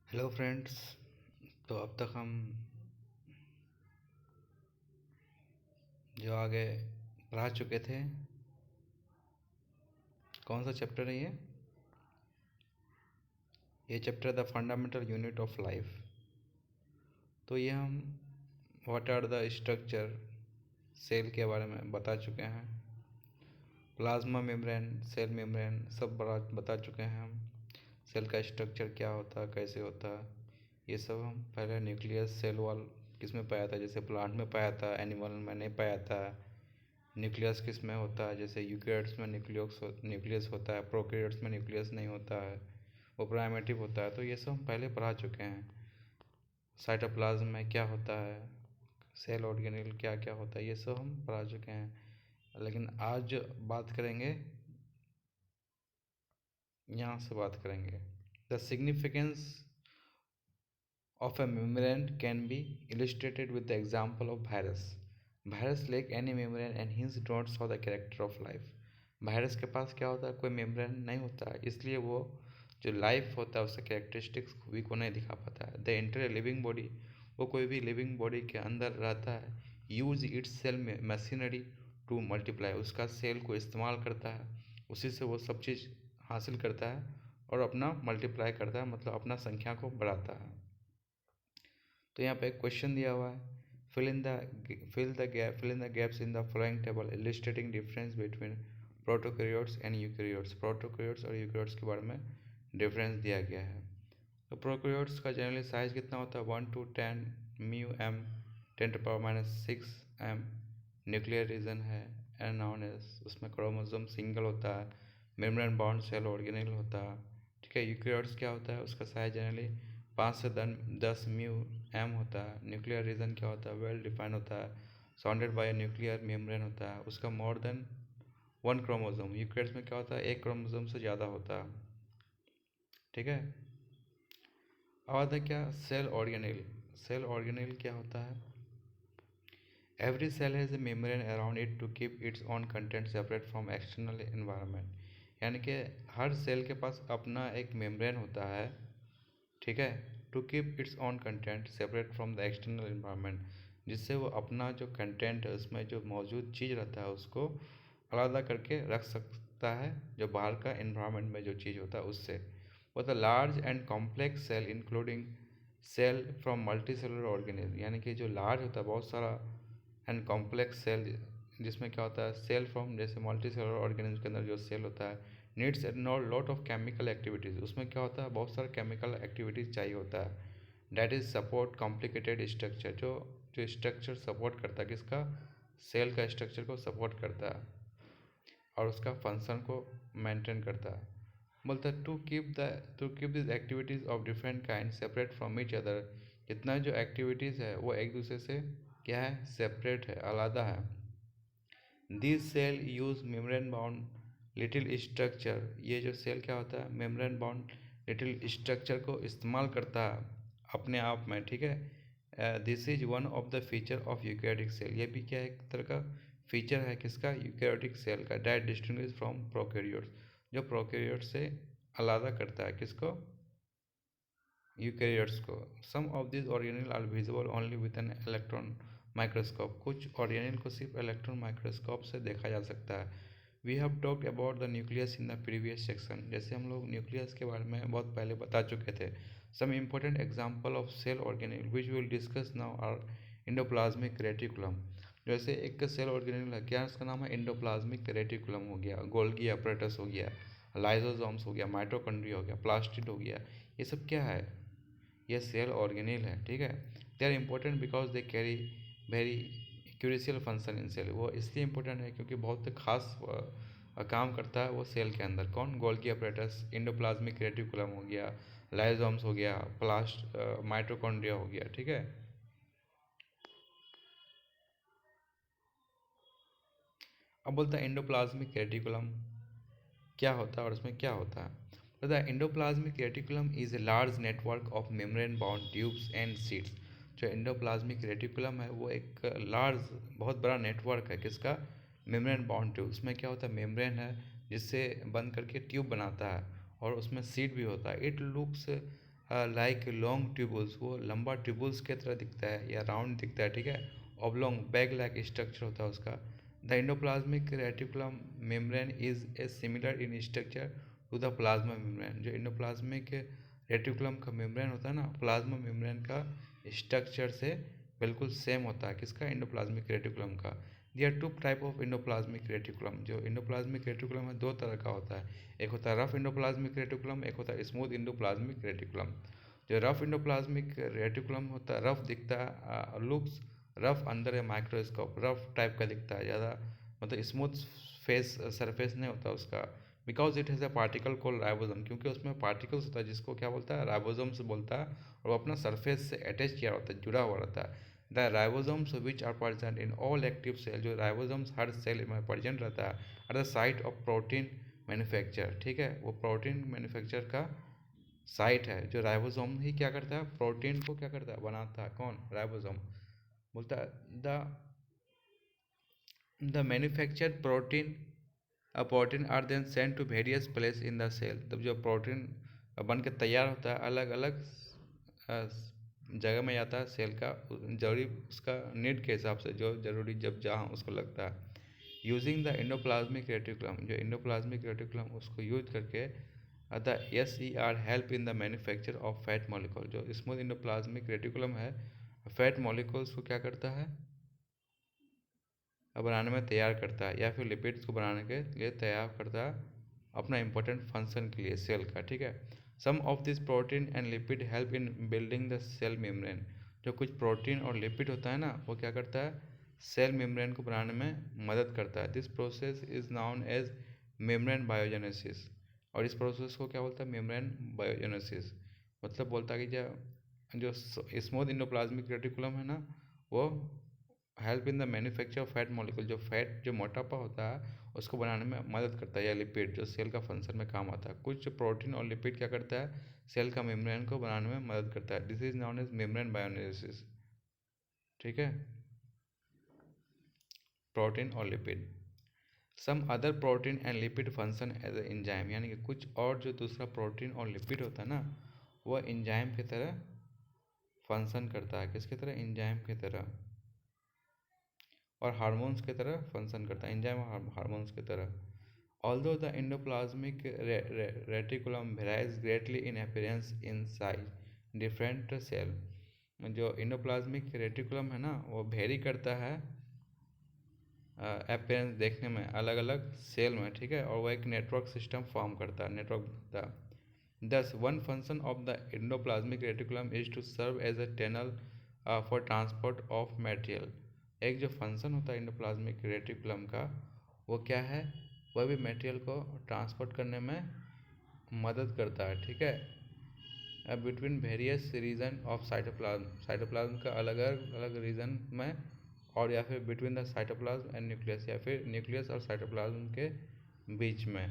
Hello friends. तो अब तक हम जो आगे पढ़ा चुके थे, कौन सा चैप्टर है ये chapter the fundamental unit of life. तो ये हम what are the structure cell के बारे में बता चुके हैं। प्लाज्मा मेम्ब्रेन, सेल मेम्ब्रेन सब बता चुके हैं हम। सेल का स्ट्रक्चर क्या होता है, कैसे होता है, ये सब हम पहले न्यूक्लियस सेल वॉल किस में पाया था, जैसे प्लांट में पाया था, एनिमल में नहीं पाया था। न्यूक्लियस किस में होता है, जैसे यूकैरियोट्स में न्यूक्लियस होता है, प्रोकैरियोट्स में न्यूक्लियस नहीं होता है, वो प्राइमेटिव होता है। तो ये सब हम पहले पढ़ा चुके हैं। साइटोप्लाज्म में क्या होता है, सेल ऑर्गेनेल क्या क्या होता है, ये सब हम पढ़ा चुके हैं। लेकिन आज बात करेंगे, यहाँ से बात करेंगे the significance of a membrane can be illustrated with the example of virus. Virus lack any membrane and hence don't show the character of life. Virus के पास क्या होता है, कोई मेम्ब्रेन नहीं होता है, इसलिए वो जो लाइफ होता है उसका कैरेक्टरिस्टिक्स खूबी को नहीं दिखा पाता है। द एंटायर लिविंग बॉडी, वो कोई भी लिविंग बॉडी के अंदर रहता है, use its cell machinery to multiply, उसका सेल को इस्तेमाल करता है, उसी से वो सब चीज़ हासिल करता है और अपना मल्टीप्लाई करता है, मतलब अपना संख्या को बढ़ाता है। तो यहाँ पे एक क्वेश्चन दिया हुआ है, fill in the gaps in the following table illustrating difference between prokaryotes and eukaryotes. Prokaryotes और यूकैरियोट्स के बारे में डिफरेंस दिया गया है। तो प्रोकैरियोट्स का जनरली साइज कितना होता है, 1 to 10 mu M 10⁻⁶ M nuclear region है एंड नॉन एज, उसमें क्रोमोसोम सिंगल होता है, मेम्ब्रेन बाउंड सेल ऑर्गेनेल होता है। ठीक है, यूकैरियोट्स क्या होता है, उसका साइज जनरली 5 से 10 म्यू एम होता है। न्यूक्लियर रीजन क्या होता है, वेल डिफाइंड होता है, सराउंडेड बाय न्यूक्लियर मेम्ब्रेन होता है, उसका मोर देन 1 क्रोमोसोम। यूकैरियोट्स में क्या होता है, एक क्रोमोसोम से ज़्यादा होता है। ठीक है, अब आता है क्या, सेल ऑर्गेनेल। सेल ऑर्गेनेल क्या होता है, every cell has a membrane around it to keep its on content separate from external environment. यानी कि हर सेल के पास अपना एक मेम्ब्रेन होता है, ठीक है, to keep its on content separate from the external environment, जिससे वो अपना जो कंटेंट है उसमें जो मौजूद चीज़ रहता है उसको अलग करके रख सकता है, जो बाहर का इन्वायरमेंट में जो चीज़ होता है उससे। वो the large and complex cell including cell from multi cellular organism, यानी कि जो लार्ज होता है बहुत सारा एंड कॉम्प्लेक्स सेल, जिसमें क्या होता है, सेल फ्रॉम जैसे मल्टी सेलुलर ऑर्गेनिज्म के अंदर जो सेल होता है needs lot of chemical activities, उसमें क्या होता है, बहुत सारा केमिकल एक्टिविटीज़ चाहिए होता है। That is support complicated structure, जो जो स्ट्रक्चर सपोर्ट करता है, किसका, सेल का स्ट्रक्चर को सपोर्ट करता है और उसका फंक्शन को मेंटेन करता है। बोलता है to keep this activities of different kind separate from each other, जितना जो एक्टिविटीज़ है वो एक दूसरे से क्या है, सेपरेट है, अलग है। This cell use membrane bound little structure, ये जो सेल क्या होता है, मेम्ब्रेन बाउंड लिटिल स्ट्रक्चर को इस्तेमाल करता है अपने आप में। ठीक है, this is one of the feature of eukaryotic cell, ये भी क्या है, एक तरह का फीचर है किसका, यूकैरियोटिक सेल का, दैट डिस्टिंग्विश फ्रॉम प्रोकैरियोट्स, जो प्रोकैरियोट से अलग करता है, किसको, यूकैरियोट्स को। Some of this organelle are visible only with an electron microscope, कुछ ऑर्गेनेल को सिर्फ इलेक्ट्रॉन माइक्रोस्कोप से देखा जा सकता है। We have talked about the nucleus in the previous section, जैसे हम लोग न्यूक्लियस के बारे में बहुत पहले बता चुके थे। Some important example of cell organelle which will discuss now are endoplasmic reticulum. जैसे एक सेल ऑर्गेनेल है, क्या उसका नाम है, इंडोप्लाज्मिक रेटिकुलम हो गया, गोल्गी अपरेटस हो गया, लाइजोसोम्स हो गया, माइटोकॉन्ड्रिया हो गया, प्लास्टिड हो गया, ये सब क्या है, ये सेल ऑर्गेनेल है। ठीक है, they are important because they carry very crucial function in cell, वो इसलिए इम्पोर्टेंट है क्योंकि बहुत खास काम करता है वो सेल के अंदर। कौन, गोल्गी अपरेटस, इंडोप्लाज्मिक रेटिकुलम हो गया, लाइजोम्स हो गया, माइटोकॉन्ड्रिया हो गया। ठीक है, अब बोलता है इंडोप्लाज्मिक रेटिकुलम क्या होता है और उसमें क्या होता है। The endoplasmic reticulum is a large network of membrane bound tubes and seeds. जो एंडोप्लाज्मिक रेटिकुलम है वो एक लार्ज, बहुत बड़ा नेटवर्क है, किसका, मेम्ब्रेन बाउंड ट्यूब। उसमें क्या होता है, मेम्ब्रेन है जिससे बंद करके ट्यूब बनाता है और उसमें सीड भी होता है। It looks like long tubules, वो लंबा ट्यूबल्स की तरह दिखता है या राउंड दिखता है, ठीक है। ऑब्लोंग बैग लाइक स्ट्रक्चर होता है उसका। The endoplasmic reticulum membrane is a similar in structure to the plasma membrane. जो एंडोप्लाज्मिक रेटिकुलम का मेम्ब्रेन होता है ना, प्लाज्मा मेम्ब्रेन का स्ट्रक्चर से बिल्कुल सेम होता है। किसका? एंडोप्लाज्मिक रेटिकुलम का। There two type of endoplasmic reticulum. जो एंडोप्लाज्मिक रेटिकुलम है दो तरह का होता है, एक होता है रफ एंडोप्लाज्मिक रेटिकुलम, एक होता है स्मूथ एंडोप्लाज्मिक रेटिकुलम। जो रफ एंडोप्लाज्मिक रेटिकुलम होता है, रफ दिखता है, looks rough under a microscope, rough type का दिखता है, ज़्यादा मतलब स्मूथ फेस सरफेस नहीं होता उसका। Because it has a particle called ribosome, क्योंकि उसमें पार्टिकल्स होता है जिसको क्या बोलता है? राइबोसोम्स बोलता है, और वो अपना सरफेस से अटैच किया होता है, जुड़ा हुआ रहता है। The ribosomes which are present in all active cell, जो राइबोसोम्स हर सेल में प्रेजेंट रहता है, are the site of protein manufacture, ठीक है। वो प्रोटीन मैन्युफैक्चर का साइट है। जो राइबोसोम ही क्या करता है? प्रोटीन को क्या करता है? बनाता है। कौन? राइबोसोम। बोलता है the manufactured protein are then send to various place in the cell. तब जो प्रोटीन बन के तैयार होता है, अलग अलग जगह में जाता है सेल का, जरूरी उसका नीड के हिसाब से, जो जरूरी जब जहाँ उसको लगता है। यूजिंग द एंडोप्लाज्मिक रेटिकुलम, जो एंडोप्लाज्मिक रेटिकुलम उसको यूज करके the SER help in the manufacture of fat molecule. जो स्मूथ एंडोप्लाज्मिक रेटिकुलम है, फैट मॉलिक्यूल्स को क्या करता है? बनाने में तैयार करता है, या फिर लिपिड्स को बनाने के लिए तैयार करता है अपना इंपॉर्टेंट फंक्शन के लिए सेल का, ठीक है। Some of this protein and lipid help in building the cell membrane. जो कुछ प्रोटीन और लिपिड होता है ना, वो क्या करता है? सेल मेम्ब्रेन को बनाने में मदद करता है। This process is known as membrane biogenesis. और इस प्रोसेस को क्या बोलता है? Membrane biogenesis. मतलब बोलता है कि जो स्मूथ एंडोप्लाज्मिक रेटिकुलम है ना, वो help in the manufacture of fat molecule. जो फैट, जो मोटापा होता है, उसको बनाने में मदद करता है, या लिपिड जो सेल का फंक्शन में काम आता है। कुछ प्रोटीन और लिपिड क्या करता है? सेल का मेम्ब्रेन को बनाने में मदद करता है। This is known as membrane biogenesis, ठीक है। प्रोटीन और lipid. Some other protein and lipid function as a enzyme, यानी कि कुछ और जो दूसरा प्रोटीन और लिपिड होता है ना, वह एंजाइम की तरह फंक्शन करता है। किसकी तरह? एंजाइम की तरह, और हार्मोन्स की तरह फंक्शन करता है, एंजाइम और हार्मोन्स की तरह। Although the endoplasmic reticulum varies greatly in appearance in size different cell. जो एंडोप्लाज्मिक रेटिकुलम है ना, वो वेरी करता है अपीयरेंस देखने में अलग अलग सेल में, ठीक है। और वो एक नेटवर्क सिस्टम फॉर्म करता है, नेटवर्क बनता है। Thus one function of the endoplasmic reticulum is to serve as a tunnel for transport of material. एक जो फंक्शन होता है एंडोप्लाज्मिक रेटिकुलम का, वो क्या है? वह भी मटेरियल को ट्रांसपोर्ट करने में मदद करता है, ठीक है। Between various region of cytoplasm, cytoplasm का अलग अलग रीजन में, और या फिर between the cytoplasm and nucleus, या फिर न्यूक्लियस और साइटोप्लाज्म के बीच में।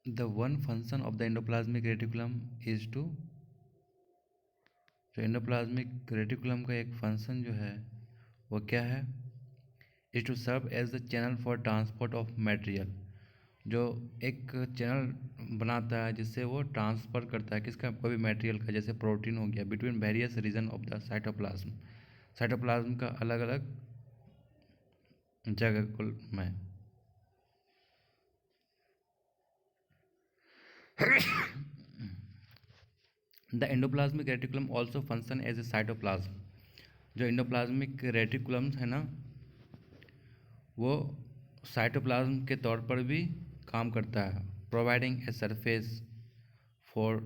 The one function of the endoplasmic reticulum is to, जो एंडोप्लाज्मिक रेटिकुलम का एक फंक्शन जो है वो क्या है? Is to serve as the channel for transport of material. जो एक चैनल बनाता है जिससे वो ट्रांसफ़र करता है किसका? कोई भी मटेरियल का, जैसे प्रोटीन हो गया, between various region of the cytoplasm, cytoplasm का अलग अलग जगह में। The endoplasmic reticulum also function as a cytoplasm. जो एंडोप्लाज्मिक रेटिकुलम है ना, वो साइटोप्लाज्म के तौर पर भी काम करता है, providing a surface for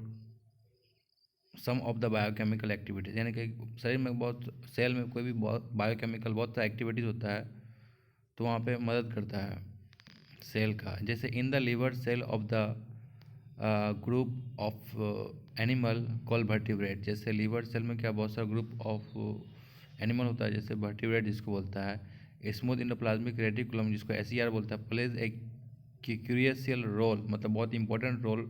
some of the biochemical activities. यानी कि शरीर में बहुत, सेल में कोई भी बहुत बायोकेमिकल बहुत सारा एक्टिविटीज़ होता है, तो वहाँ पे मदद करता है सेल का। जैसे in the liver cell of the group of animal call vertebrate. जैसे लीवर सेल में क्या बहुत सारा ग्रुप ऑफ एनिमल होता है, जैसे वर्टिब्रेट जिसको बोलता है। स्मूथ एंडोप्लाज्मिक रेटिकुलम जिसको SER बोलता है, प्लेज ए क्यूरियसियल रोल, मतलब बहुत इंपॉर्टेंट रोल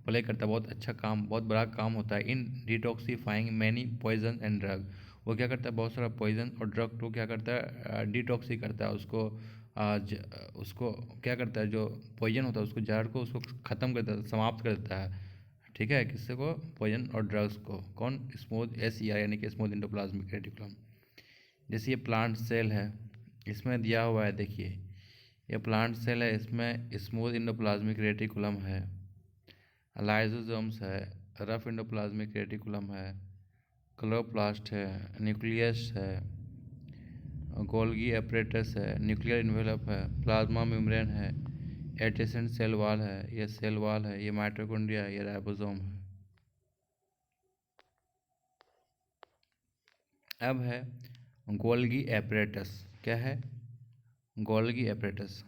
प्ले करता है, बहुत अच्छा काम, बहुत बड़ा काम होता है in detoxifying many poison and drug. वो क्या करता है? बहुत सारा पॉइजन और ड्रग को क्या करता है? डिटॉक्सी करता है, उसको उसको क्या करता है, जो पॉइजन होता है उसको, जहर को उसको ख़त्म कर देता है, समाप्त कर देता है, ठीक है, किससे को, पॉइजन और ड्रग्स को। कौन, स्मूथ SER यानी कि स्मूथ एंडोप्लाज्मिक रेटिकुलम। जैसे ये प्लांट सेल है, इसमें दिया हुआ है, देखिए ये प्लांट सेल है, इसमें स्मूथ एंडोप्लाज्मिक रेटिकुलम है, लाइजोसोम्स है, रफ एंडोप्लाज्मिक रेटिकुलम है, क्लोरोप्लास्ट है, न्यूक्लियस है, गोल्गी एपरेटस है, न्यूक्लियर इन्वेलप है, प्लाज्मा मेम्ब्रेन है, एडजेसेंट सेल वॉल है, ये सेल वॉल है, ये माइटोकॉन्ड्रिया है, ये राइबोसोम है। अब है गोल्गी एपरेटस। क्या है? Golgi apparatus.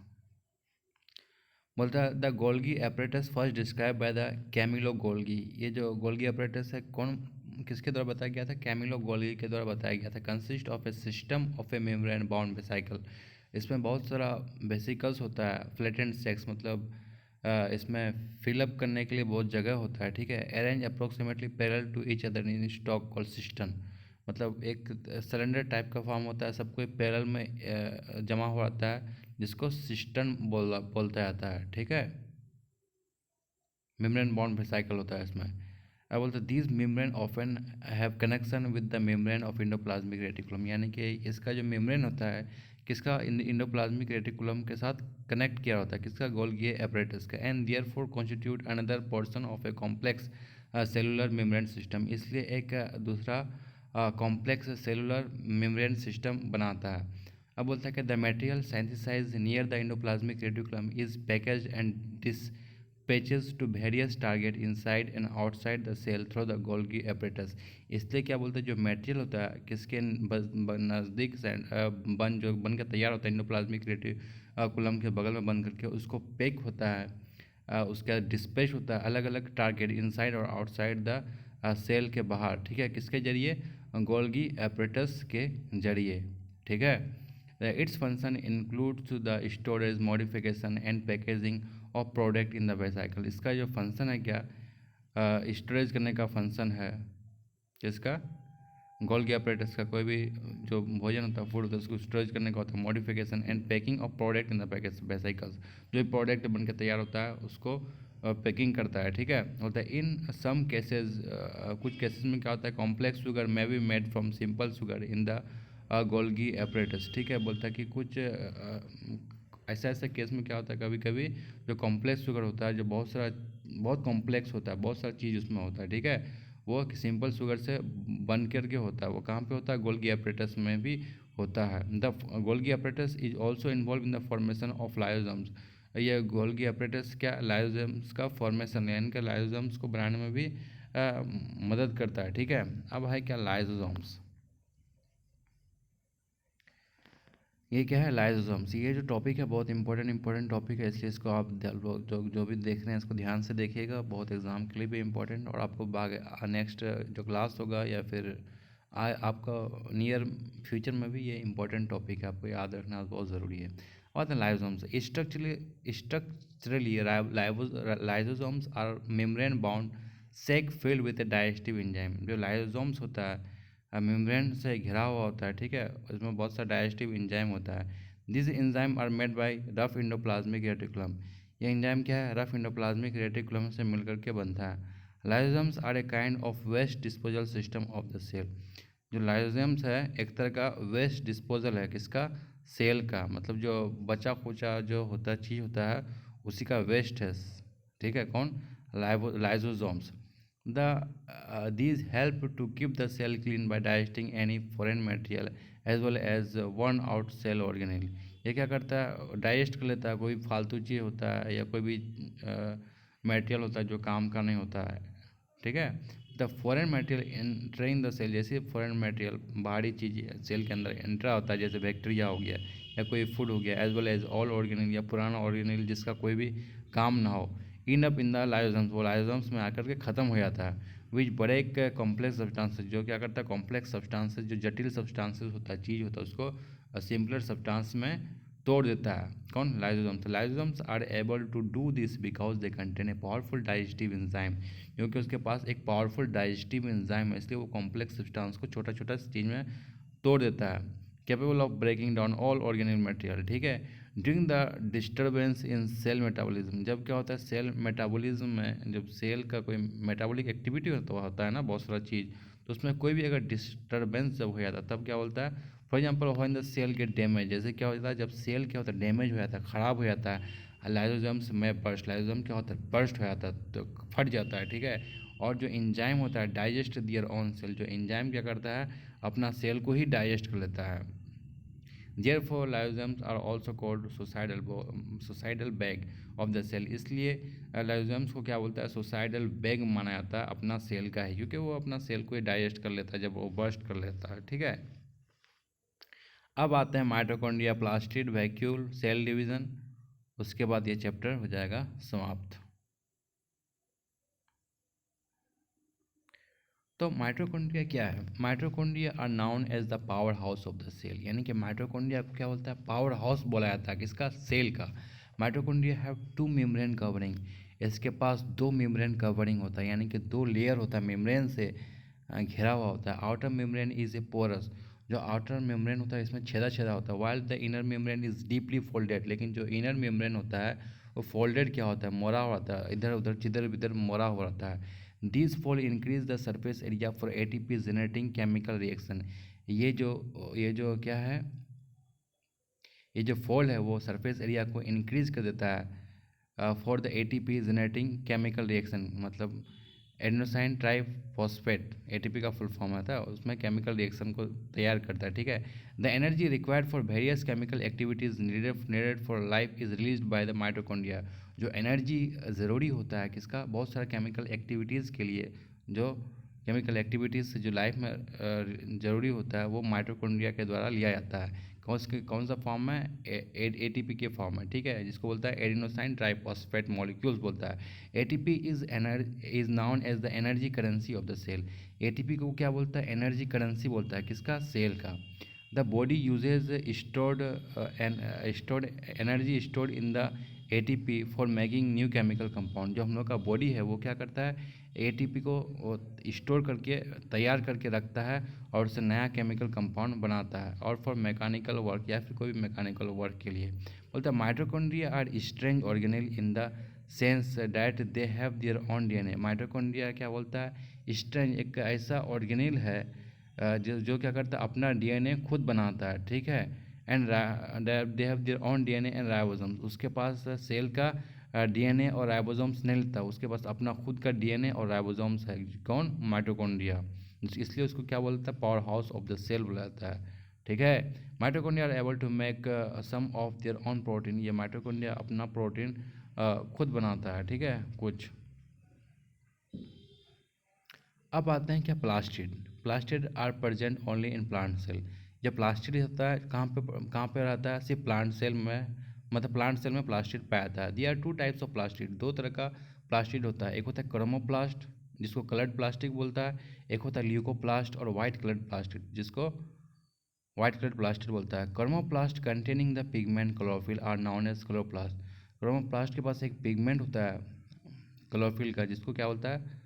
बोलता है the Golgi apparatus first describe by the Camillo Golgi. ये जो गोल्गी एपरेटस है, कौन, किसके द्वारा बताया गया था? कैमिलो गोल्गी के द्वारा बताया गया था। Consist of A system of A membrane bound vesicle. इसमें बहुत सारा वेसिकल्स होता है, फ्लैटेंड सेक्स, मतलब इसमें फिलअप करने के लिए बहुत जगह होता है, ठीक है। Arrange approximately parallel to each other in stack called system. मतलब एक सिलेंडर टाइप का फॉर्म होता है, सबको पैरेलल में जमा हो जाता है, जिसको सिस्टन बोलता जाता है, ठीक है। मेम्ब्रेन बाउंड वेसिकल होता है इसमें। अब बोलते हैं these membrane often have connection with the membrane of endoplasmic reticulum, यानी कि इसका जो मेम्ब्रेन होता है किसका, इंडोप्लाज्मिक रेटिकुलम के साथ कनेक्ट किया होता है, किसका, गोल्गी एपरेटस का। And therefore constitute another portion of a complex cellular membrane system, इसलिए एक दूसरा कॉम्प्लेक्स सेलुलर मेम्ब्रेन सिस्टम बनाता है। अब बोलता है कि the material synthesized near the endoplasmic reticulum is packaged and dispatches to various target inside and outside the cell through the Golgi apparatus। इसलिए क्या बोलते हैं, जो मटेरियल होता है किसके नज़दीक से बन के तैयार होता है इंडोप्लाज्मिक रेटिकुलम के बगल में बन करके, उसको पैक होता है, उसका डिस्पैच होता है अलग अलग टारगेट इनसाइड और आउटसाइड द सेल के बाहर, ठीक है, किसके जरिए, गोल्गी एपरेटस के जरिए, ठीक है। Its function includes the storage, modification and packaging of product in the vesicle. इसका जो फंक्शन है क्या, स्टोरेज करने का फंक्शन है, किसका, गोल्गी एपरेटस का। कोई भी जो भोजन होता है, फूड होता है, उसको स्टोरेज करने का होता है। Modification and packing of product in the package vesicles, जो भी प्रोडक्ट बन के तैयार होता है उसको पैकिंग करता है, ठीक है। होता है इन सम केसेस, कुछ केसेस में क्या होता है, complex sugar may be made from simple sugar in the Golgi apparatus, ठीक है। बोलता है कि कुछ ऐसा ऐसा केस में क्या होता है, कभी कभी जो कॉम्प्लेक्स शुगर होता है, जो बहुत कॉम्प्लेक्स होता है, बहुत सारा चीज़ उसमें होता है, ठीक है, वो सिंपल शुगर से बन करके होता है। वो कहाँ पे होता है, गोल्गी एपरेटस में भी होता है। The Golgi apparatus is also involve in the formation of lysosomes. ये गोल्गी एपरेटस क्या, लाइसोसोम्स का फॉर्मेशन यानी कि लाइसोसोम्स को बनाने में भी मदद करता है, ठीक है। अब है क्या, लाइसोसोम्स। ये क्या है, लाइसोसोम्स। ये जो टॉपिक है बहुत इंपॉर्टेंट टॉपिक है, इसलिए इसको आप जो भी देख रहे हैं इसको ध्यान से देखिएगा, बहुत एग्जाम के लिए भी इम्पोर्टेंट, और आपको नेक्स्ट जो क्लास होगा या फिर आपका नियर फ्यूचर में भी ये इंपॉर्टेंट टॉपिक है, आपको याद रखना बहुत ज़रूरी है। और lysosomes structurally lysosomes are membrane bound sac filled with a digestive enzyme. जो लाइसोसोम्स होता है मेम्ब्रेन से घिरा हुआ होता है, ठीक है, उसमें बहुत सा डाइजेस्टिव एंजाइम होता है। This enzyme are made by rough endoplasmic reticulum. ये एंजाइम क्या है, रफ इंडोप्लाज्मिक रेटिकुलम से मिलकर के बनता है। Lysosomes are a kind of waste disposal system of the cell. जो लाइसोसोम्स है एक तरह का वेस्ट डिस्पोजल है, किसका, सेल का, मतलब जो बचा खुचा जो होता चीज़ होता है उसी का वेस्ट है, ठीक है। कौन, lysosomes. These help to keep the cell clean by digesting any foreign material as well as worn out cell organelle। ये क्या करता है, डाइजेस्ट कर लेता है कोई फालतू चीज़ होता है या कोई भी मटेरियल होता है जो काम का नहीं होता है, ठीक है। The foreign material entering the cell, जैसे फॉरेन मटेरियल बाहरी चीज़ सेल के अंदर एंटर होता है, जैसे बैक्टीरिया हो गया या कोई फूड हो गया, as well as all organelle या पुराना ऑर्गेनिल जिसका कोई भी काम ना हो, end up in the lysosomes, वो लाइसोसोम्स में आकर के ख़त्म हो जाता है। विच ब्रेक कॉम्प्लेक्स सब्सटेंसेस, जो क्या करता है, कॉम्प्लेक्स सब्सटेंसेस जो जटिल सब्सटेंसेस होता है, चीज़ होता है, उसको सिंपलर सब्सटेंस में तोड़ देता है। कौन, lysosomes. Lysosomes are able to do this because they contain a powerful digestive enzyme, क्योंकि उसके पास एक पावरफुल डाइजेस्टिव एंजाइम है, इसलिए वो कॉम्प्लेक्स सब्सटेंस को छोटा छोटा चीज़ में तोड़ देता है। Capable of breaking down all organic material, ठीक है। During the disturbance in cell metabolism, जब क्या होता है सेल मेटाबॉलिज्म में, जब सेल का कोई मेटाबॉलिक एक्टिविटी होता है ना बहुत सारा चीज़, तो उसमें कोई भी अगर डिस्टर्बेंस जब हो जाता है तब क्या बोलता है, for example when the cell get damage, जैसे क्या होता है जब सेल क्या होता है डैमेज हो जाता है, ख़राब हो जाता है, लाइसोसोम्स में बर्स्ट, लाइसोसोम क्या होता है बर्स्ट हो जाता है, तो फट जाता है, ठीक है। और जो एंजाइम होता है डाइजेस्ट दियर ऑन सेल, जो एंजाइम क्या करता है अपना सेल को ही डाइजेस्ट कर लेता है। Therefore, lysosomes are also called suicidal bag of the cell, इसलिए lysosomes को क्या बोलता है suicidal bag माना जाता है अपना सेल का है, क्योंकि वो अपना सेल को ही डाइजेस्ट कर लेता है जब वो बर्स्ट कर लेता है, ठीक है। अब आते हैं mitochondria, plastid, vacuole, cell division, उसके बाद ये चैप्टर हो जाएगा समाप्त। तो माइटोकॉन्ड्रिया क्या है? Mitochondria are known as the power house of the cell, यानी कि माइटोकॉन्ड्रिया को क्या बोलता है पावर हाउस बोला जाता है किसका? सेल का। माइटोकॉन्ड्रिया हैव 2 मेम्ब्रेन कवरिंग, इसके पास 2 मेम्ब्रेन कवरिंग होता है, यानी कि 2 लेयर होता है मेम्ब्रेन से घिरा हुआ होता है। Outer membrane is a porous, जो आउटर मेम्ब्रेन होता है इसमें छेदा छेदा होता है, while the inner membrane is deeply folded, लेकिन जो इनर मेम्ब्रेन होता है वो फोल्डेड क्या होता है मोड़ा हुआ होता है, इधर उधर जिधर इधर मोड़ा हुआ रहता है। These fold increase the surface area for ATP generating chemical reaction, ये जो क्या है, ये जो फोल्ड है वो सरफेस एरिया को इंक्रीज कर देता है for the ATP generating chemical reaction, मतलब एडेनोसाइन ट्राइफॉस्फेट ATP का फुल फॉर्म आता है, उसमें केमिकल रिएक्शन को तैयार करता है, ठीक है। The energy required for various chemical activities needed for life is released by the mitochondria, जो एनर्जी ज़रूरी होता है किसका? बहुत सारा केमिकल एक्टिविटीज़ के लिए, जो केमिकल एक्टिविटीज़ से जो लाइफ में ज़रूरी होता है वो माइटोकॉन्ड्रिया के द्वारा लिया जाता है। कौन सा फॉर्म है? ATP के फॉर्म है, ठीक है, जिसको बोलता है एडिनोसाइन ट्राइफॉस्फेट मॉलिक्यूल्स बोलता है। ATP is known as the energy currency of the cell, ATP को क्या बोलता है? एनर्जी करेंसी बोलता है किसका? सेल का। The body uses stored energy stored in the ATP for making new chemical compound, जो हम लोग का बॉडी है वो क्या करता है ATP को स्टोर करके तैयार करके रखता है और उससे नया केमिकल कंपाउंड बनाता है, और फॉर मैकेनिकल वर्क या फिर कोई भी मैकेनिकल वर्क के लिए। बोलता है mitochondria are strange organelle in the sense that they have their own DNA, mitochondria क्या बोलता है स्ट्रेंज एक ऐसा ऑर्गेनेल है जो क्या करता है अपना DNA खुद बनाता है, ठीक है। And they have their own DNA and ribosomes, उसके पास सेल का DNA और राइबोसोम्स नहीं लेता, उसके पास अपना खुद का DNA और राइबोसोम्स है, कौन? माइटोकॉन्ड्रिया, इसलिए उसको क्या बोलता है power house of the cell बोला जाता है, ठीक है। Mitochondria are able to make some of their own protein, ये माइटोकॉन्ड्रिया अपना प्रोटीन खुद बनाता है, ठीक है कुछ। अब आते हैं क्या plastid, plastid are present only in plant cell, जब प्लास्टिड होता है कहाँ पे रहता है? सिर्फ प्लांट सेल में, मतलब प्लांट सेल में प्लास्टिड पाया जाता है। There are 2 types of plastid, 2 तरह का प्लास्टिड होता है, एक होता है क्रोमोप्लास्ट जिसको कलर्ड प्लास्टिक बोलता है, एक होता है ल्यूकोप्लास्ट और वाइट कलर्ड प्लास्टिड जिसको वाइट कलर्ड प्लास्टिड बोलता है। Chromoplast containing the pigment chlorophyll are known as chloroplast, chromoplast के पास एक पिगमेंट होता है क्लोरोफिल का जिसको क्या बोलता है?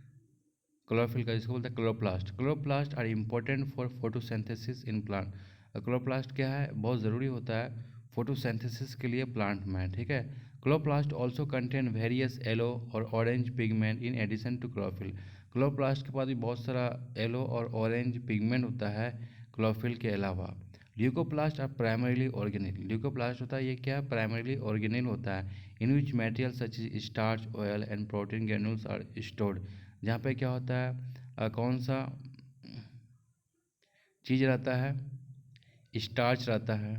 क्लोरोफिल का, जिसको बोलते हैं chloroplast. Chloroplast are important for photosynthesis in plant, chloroplast क्या है? बहुत ज़रूरी होता है फोटोसिंथेसिस के लिए प्लांट में, ठीक है। Chloroplast also contain various yellow और orange pigment in addition to chlorophyll, chloroplast के पास भी बहुत सारा येलो और ऑरेंज पिगमेंट होता है क्लोरोफिल के अलावा। Leucoplast are primarily organelle, leucoplast होता है ये क्या? प्राइमरीली ऑर्गेनिल होता है, in which material such is starch oil and protein granules are stored, जहाँ पे क्या होता है कौन सा चीज़ रहता है? स्टार्च रहता है,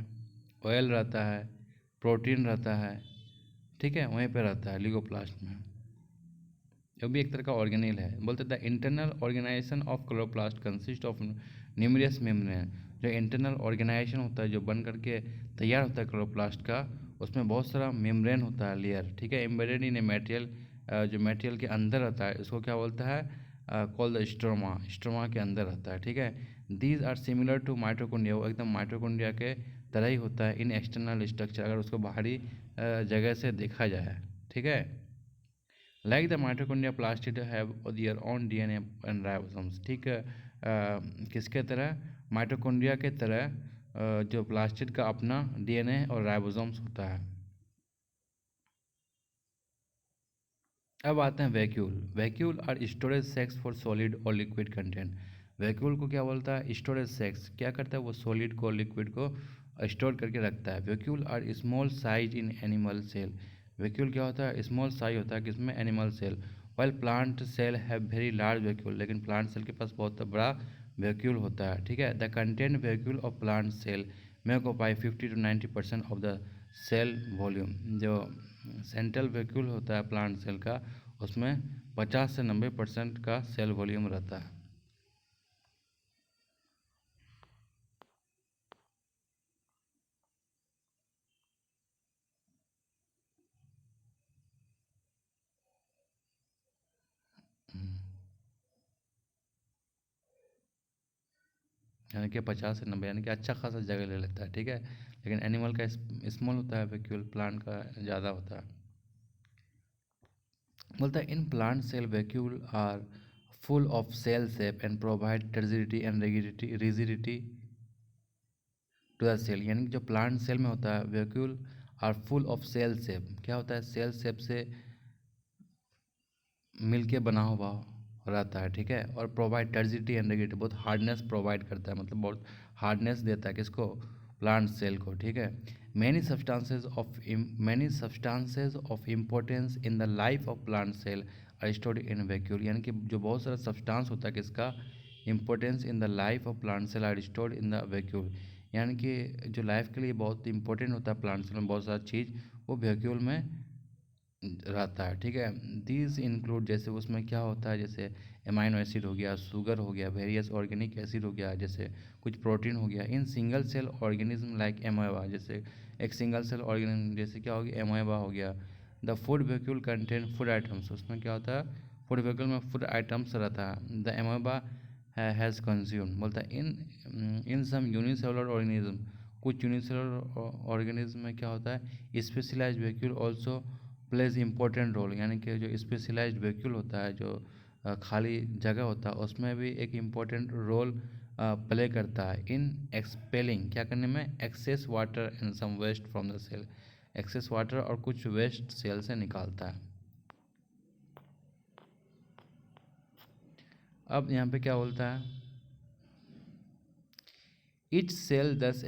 ऑयल रहता है, प्रोटीन रहता है, ठीक है, वहीं पे रहता है ल्यूकोप्लास्ट में, जो भी एक तरह का ऑर्गेनेल है। बोलते the internal organisation of chloroplast consist of numerous membrane, जो इंटरनल ऑर्गेनाइजेशन होता है जो बन करके तैयार होता है क्लोरोप्लास्ट का, उसमें बहुत सारा मेम्ब्रेन होता है लेयर, ठीक है, एम्बेडेड इन ए मटेरियल, जो मटेरियल के अंदर रहता है इसको क्या बोलता है? कॉल द स्ट्रोमा, स्ट्रोमा के अंदर रहता है, ठीक है। These are similar to mitochondria, वो एकदम माइटोकॉन्ड्रिया के तरह ही होता है इन एक्सटर्नल स्ट्रक्चर, अगर उसको बाहरी जगह से देखा जाए, ठीक है। Like the mitochondria plastid have their own DNA and ribosomes, ठीक है, किसके तरह? माइटोकॉन्ड्रिया के तरह जो प्लास्टिड का अपना डीएनए और राइबोसोम्स होता है। अब आते हैं vacuole. Vacuole are storage sacs for solid और लिक्विड कंटेंट। वैक्यूल को क्या बोलता है? Storage sacs. क्या करता है वो? सॉलिड को, लिक्विड को स्टोर करके रखता है। Vacuole are small size in animal cell. Vacuole क्या होता है? स्मॉल साइज होता है किसमें? Animal cell. While plant cell have very large vacuole. लेकिन प्लांट सेल के पास बहुत बड़ा वैक्यूल होता है, ठीक है। The content vacuole of plant cell में occupy 50 to 90% of the cell volume. जो सेंट्रल वैक्यूल होता है प्लांट सेल का, उसमें 50 से 90% का सेल वॉल्यूम रहता है। यानी कि 50 से 90, यानी कि अच्छा खासा जगह ले लेता है, ठीक है। लेकिन एनिमल का स्मॉल होता है वैक्यूल, प्लांट का ज़्यादा होता है। बोलता है in plant cell vacuole are full of cell sap and provide turgidity and rigidity to the cell. यानी कि जो प्लांट सेल में होता है vacuole are full of cell sap. क्या होता है? सेल शेप से मिलके बना हुआ रहता है, ठीक है। और प्रोवाइड टर्जिडिटी एंड रिजिडिटी, बहुत हार्डनेस प्रोवाइड करता है, मतलब बहुत हार्डनेस देता है किसको? प्लांट सेल को, ठीक है। Many substances of importance in the life of plant cell are stored in vacuole. यानी कि जो बहुत सारा सब्सटेंस होता है किसका? Importance in the life of plant cell are stored in the vacuole. यानी कि जो लाइफ के लिए बहुत इंपॉर्टेंट होता है प्लांट सेल में, बहुत सारा चीज़ वो वैक्यूल में रहता है, ठीक है। दीज इंक्लूड, जैसे उसमें क्या होता है, जैसे एमाइनो एसिड हो गया, शुगर हो गया, वेरियस ऑर्गेनिक एसिड हो गया, जैसे कुछ प्रोटीन हो गया। In single cell organism like amoeba, जैसे एक सिंगल सेल ऑर्गेनिज्म जैसे क्या हो गया? एमोएबा हो गया। The food vacuole contain food items. उसमें क्या होता है? फूड वैक्यूल में फूड आइटम्स रहता है। The amoeba has consume. बोलता है इन सम यूनिसेलुलर ऑर्गेनिज्म, कुछ यूनिसेलुलर ऑर्गेनिज्म में क्या होता है? Specialised vacuole also plays important role. यानी कि जो स्पेशलाइज्ड वैक्यूल होता है, जो खाली जगह होता है, उसमें भी एक इम्पोर्टेंट रोल प्ले करता है इन एक्सपेलिंग, क्या करने में? Excess water and some waste from the cell. Excess water और कुछ वेस्ट सेल से निकालता है। अब यहाँ पे क्या बोलता है? इच सेल दस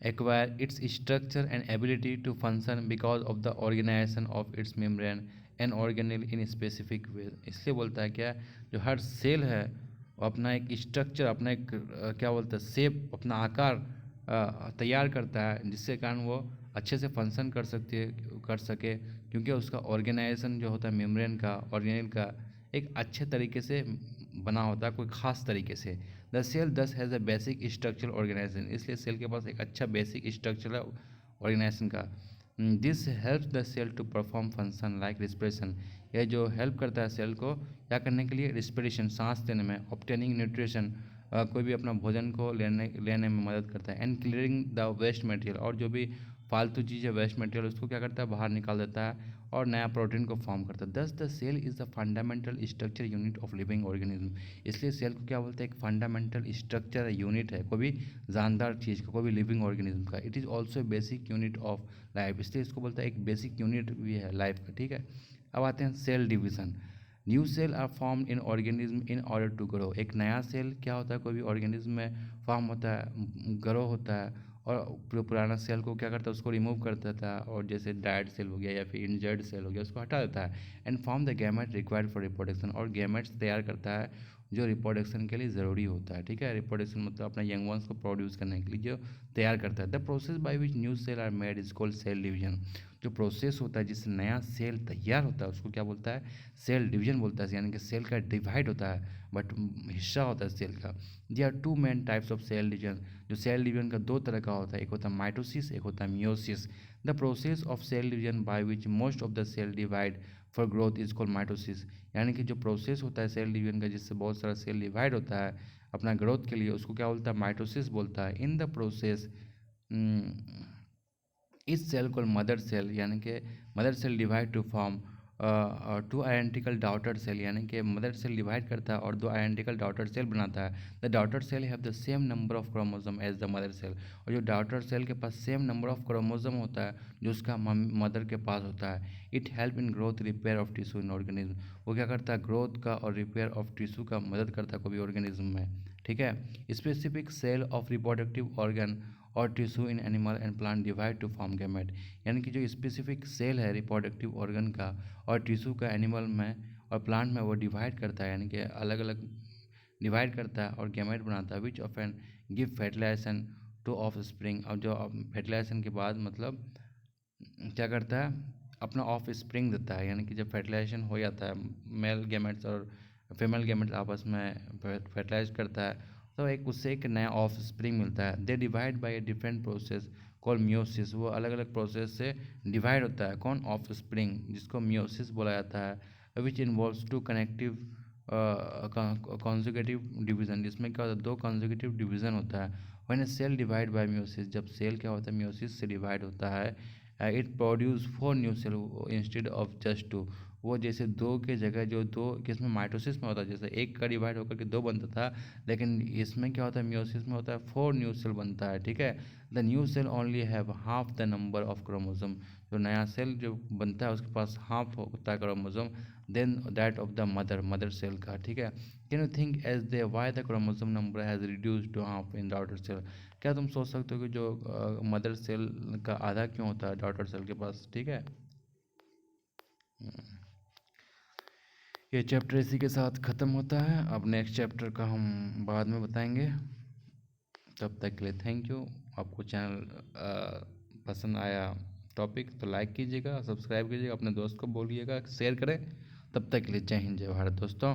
acquire its structure and ability to function because of the organization of its membrane and organelle in specific way। इसलिए बोलता है क्या? जो हर सेल है वो अपना एक स्ट्रक्चर, अपना एक क्या बोलते हैं, शेप, अपना आकार तैयार करता है, जिसके कारण वो अच्छे से फंक्शन कर सके, क्योंकि उसका ऑर्गेनाइजेशन जो होता है मेम्ब्रेन का, ऑर्गेनेल का, एक अच्छे तरीके से बना होता है, कोई ख़ास तरीके से। The cell thus has a basic structural organisation. इसलिए सेल के पास एक अच्छा बेसिक स्ट्रक्चरल ऑर्गेनाइजेशन का। This help the cell to perform function like respiration. यह जो हेल्प करता है सेल को क्या करने के लिए? रिस्पिरेशन, सांस लेने में। ऑब्टेनिंग न्यूट्रिशन, कोई भी अपना भोजन को लेने में मदद करता है। And clearing the waste material, और जो भी फालतू चीज़ है, वेस्ट मटेरियल, उसको क्या करता है? बाहर निकाल देता है और नया प्रोटीन को फॉर्म करता है। Thus the cell is the fundamental structure unit of living organism. इसलिए सेल को क्या बोलते हैं? एक फंडामेंटल स्ट्रक्चर यूनिट है कोई भी जानदार चीज़ का, कोई भी लिविंग ऑर्गेनिज्म का। It is also basic unit of life. इसलिए इसको बोलता है एक बेसिक यूनिट भी है लाइफ का, ठीक है। अब आते हैं cell division. New cell are form in organism in order to grow. एक नया सेल क्या होता है? कोई भी ऑर्गेनिज्म में फॉर्म होता है, ग्रो होता है, और पुराना सेल को क्या करता है? उसको रिमूव कर देता है, और जैसे डाइड सेल हो गया या फिर इंजर्ड सेल हो गया, उसको हटा देता है। And form the gamete required for reproduction, और गैमेट्स तैयार करता है जो रिप्रोडक्शन के लिए ज़रूरी होता है, ठीक है। रिप्रोडक्शन मतलब अपना यंग वंस को प्रोड्यूस करने के लिए जो तैयार करता है। The process by which new cell are made is called cell division. जो प्रोसेस होता है जिससे नया सेल तैयार होता है उसको क्या बोलता है? सेल डिवीजन बोलता है। यानी कि सेल का डिवाइड होता है, बट हिस्सा होता है सेल का। They are two main types of cell division. जो सेल डिवीजन का दो तरह का होता है, एक होता है माइटोसिस, एक होता है meiosis. The process of cell division by which most of the cell divide for growth is called mitosis. यानी कि जो प्रोसेस होता है सेल डिवीजन का, जिससे बहुत सारा सेल डिवाइड होता है अपना ग्रोथ के लिए, उसको क्या बोलता है? माइटोसिस बोलता है। इन द प्रोसेस इस सेल को मदर सेल, यानी कि mother cell divide to form two identical daughter cell, यानी कि मदर सेल डिवाइड करता है और 2 आइडेंटिकल डॉटर सेल बनाता है। The daughter cell have the same number of chromosome as the mother cell, और जो डॉटर सेल के पास सेम नंबर ऑफ क्रोमोसोम होता है जो उसका मदर के पास होता है। It help in growth repair of tissue in organism, वो क्या करता है, ग्रोथ का और रिपेयर ऑफ टिश्यू का मदद करता है कोई भी ऑर्गेनिज्म में। ठीक है। Specific cell of reproductive organ और tissue in animal and plant divide to form gamete, यानी कि जो स्पेसिफिक सेल है रिप्रोडक्टिव ऑर्गन का और टिश्यू का एनिमल में और प्लांट में, वो डिवाइड करता है, यानी कि अलग अलग डिवाइड करता है और गैमेट बनाता है, which often give fertilisation to offspring. और जो फर्टिलाइजेशन के बाद मतलब क्या करता है, अपना ऑफ स्प्रिंग देता है, यानी कि जब फर्टिलाइजेशन हो जाता है, मेल गैमेट्स और फीमेल गैमेट्स आपस में फर्टिलाइज करता है, तो उससे एक नया ऑफ स्प्रिंग मिलता है। They divide by a different process call meiosis, वो अलग अलग प्रोसेस से डिवाइड होता है कौन, ऑफ स्प्रिंग, जिसको म्योसिस बोला जाता है, which involves two connective conjugative division, जिसमें क्या होता है, 2 कॉन्जुगेटिव डिवीजन होता है। When a cell divide by meiosis, जब सेल क्या होता है, म्योसिस से डिवाइड होता है, it produce 4 new cell instead of just 2, वो जैसे 2 के जगह जो 2 किसमें माइटोसिस में होता है, जैसे एक का डिवाइड होकर के 2 बनता था, लेकिन इसमें क्या होता है, म्योसिस में होता है 4 न्यू सेल बनता है। ठीक है। The new cell only have half the number of chromosome, जो नया सेल जो बनता है उसके पास हाफ होता है chromosome then that of the mother cell का। ठीक है। Can you think as they why the chromosome number has reduced to half in daughter cell, क्या तुम सोच सकते हो कि जो मदर सेल का आधा क्यों होता है डॉटर सेल के पास। ठीक है। ये चैप्टर इसी के साथ ख़त्म होता है। अब नेक्स्ट चैप्टर का हम बाद में बताएंगे। तब तक के लिए थैंक यू। आपको चैनल पसंद आया टॉपिक तो लाइक कीजिएगा, सब्सक्राइब कीजिएगा, अपने दोस्त को बोलिएगा, शेयर करें। तब तक के लिए जय हिंद जय भारत दोस्तों।